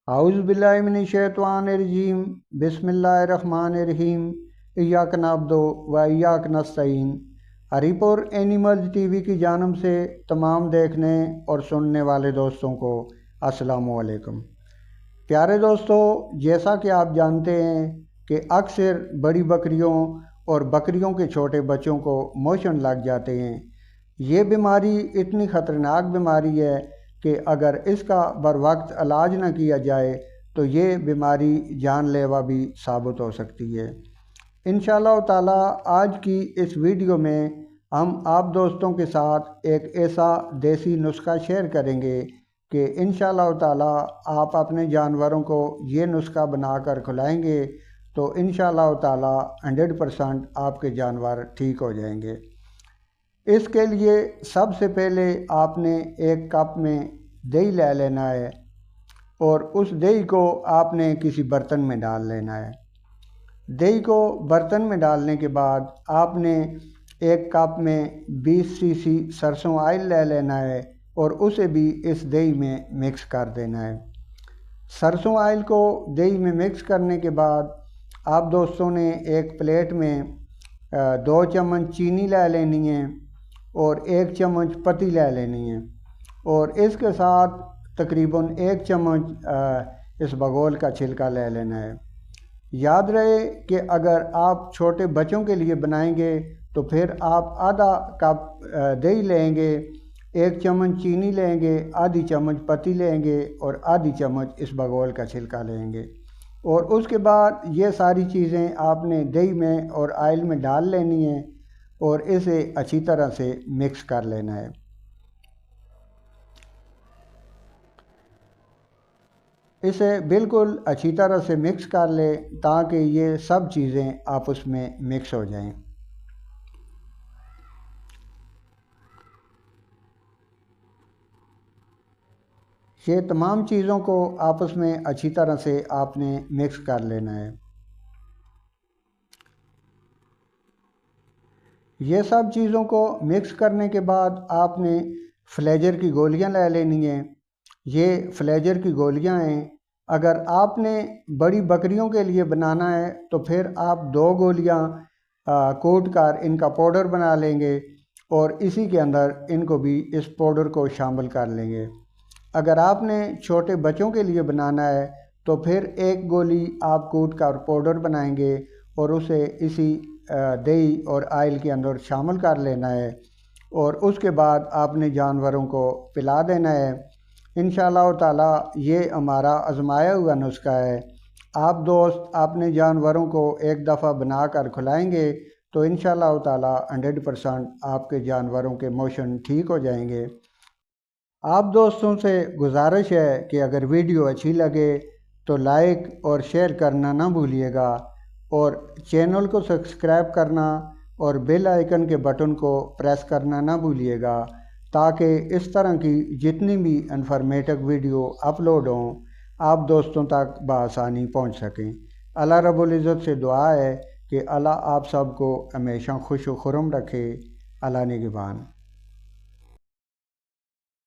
اعوذ باللہ من الشیطان الرجیم بسم اللہ الرحمن الرحیم ایاک نعبد و ایاک نستعین۔ ہری پور اینیملز ٹی وی کی جانب سے تمام دیکھنے اور سننے والے دوستوں کو السلام علیکم۔ پیارے دوستو، جیسا کہ آپ جانتے ہیں کہ اکثر بڑی بکریوں اور بکریوں کے چھوٹے بچوں کو موشن لگ جاتے ہیں۔ یہ بیماری اتنی خطرناک بیماری ہے کہ اگر اس کا بروقت علاج نہ کیا جائے تو یہ بیماری جان لیوا بھی ثابت ہو سکتی ہے۔ انشاءاللہ تعالی آج کی اس ویڈیو میں ہم آپ دوستوں کے ساتھ ایک ایسا دیسی نسخہ شیئر کریں گے کہ انشاءاللہ تعالی آپ اپنے جانوروں کو یہ نسخہ بنا کر کھلائیں گے تو انشاءاللہ تعالی 100% آپ کے جانور ٹھیک ہو جائیں گے۔ اس کے لیے سب سے پہلے آپ نے ایک کپ میں دہی لے لینا ہے اور اس دہی کو آپ نے کسی برتن میں ڈال لینا ہے۔ دہی کو برتن میں ڈالنے کے بعد آپ نے ایک کپ میں 20 cc سرسوں آئل لے لینا ہے اور اسے بھی اس دہی میں مکس کر دینا ہے۔ سرسوں آئل کو دہی میں مکس کرنے کے بعد آپ دوستوں نے ایک پلیٹ میں 2 چمچ چینی لے لینی ہے اور 1 چمچ پتی لے لینی ہے اور اس کے ساتھ تقریباً 1 چمچ اس بگول کا چھلکا لے لینا ہے۔ یاد رہے کہ اگر آپ چھوٹے بچوں کے لیے بنائیں گے تو پھر آپ آدھا کپ دہی لیں گے، 1 چمچ چینی لیں گے، آدھی چمچ پتی لیں گے اور آدھی چمچ اس بگول کا چھلکا لیں گے اور اس کے بعد یہ ساری چیزیں آپ نے دہی میں اور آئل میں ڈال لینی ہیں اور اسے اچھی طرح سے مکس کر لینا ہے۔ اسے بالکل اچھی طرح سے مکس کر لیں تاکہ یہ سب چیزیں آپس میں مکس ہو جائیں۔ یہ تمام چیزوں کو آپس میں اچھی طرح سے آپ نے مکس کر لینا ہے۔ یہ سب چیزوں کو مکس کرنے کے بعد آپ نے فلیجر کی گولیاں لے لینی ہیں۔ یہ فلیجر کی گولیاں ہیں۔ اگر آپ نے بڑی بکریوں کے لیے بنانا ہے تو پھر آپ 2 گولیاں کوٹ کر ان کا پاؤڈر بنا لیں گے اور اسی کے اندر ان کو بھی اس پاؤڈر کو شامل کر لیں گے۔ اگر آپ نے چھوٹے بچوں کے لیے بنانا ہے تو پھر 1 گولی آپ کوٹ کر پاؤڈر بنائیں گے اور اسے اسی دہی اور آئل کے اندر شامل کر لینا ہے اور اس کے بعد آپ نے جانوروں کو پلا دینا ہے۔ انشاءاللہ تعالی یہ ہمارا آزمایا ہوا نسخہ ہے۔ آپ دوست اپنے جانوروں کو ایک دفعہ بنا کر کھلائیں گے تو انشاءاللہ تعالی 100% آپ کے جانوروں کے موشن ٹھیک ہو جائیں گے۔ آپ دوستوں سے گزارش ہے کہ اگر ویڈیو اچھی لگے تو لائک اور شیئر کرنا نہ بھولیے گا اور چینل کو سبسکرائب کرنا اور بیل آئیکن کے بٹن کو پریس کرنا نہ بھولیے گا تاکہ اس طرح کی جتنی بھی انفارمیٹو ویڈیو اپلوڈ ہوں آپ دوستوں تک بآسانی پہنچ سکیں۔ اللہ رب العزت سے دعا ہے کہ اللہ آپ سب کو ہمیشہ خوش و خرم رکھے۔ اللہ نگہبان۔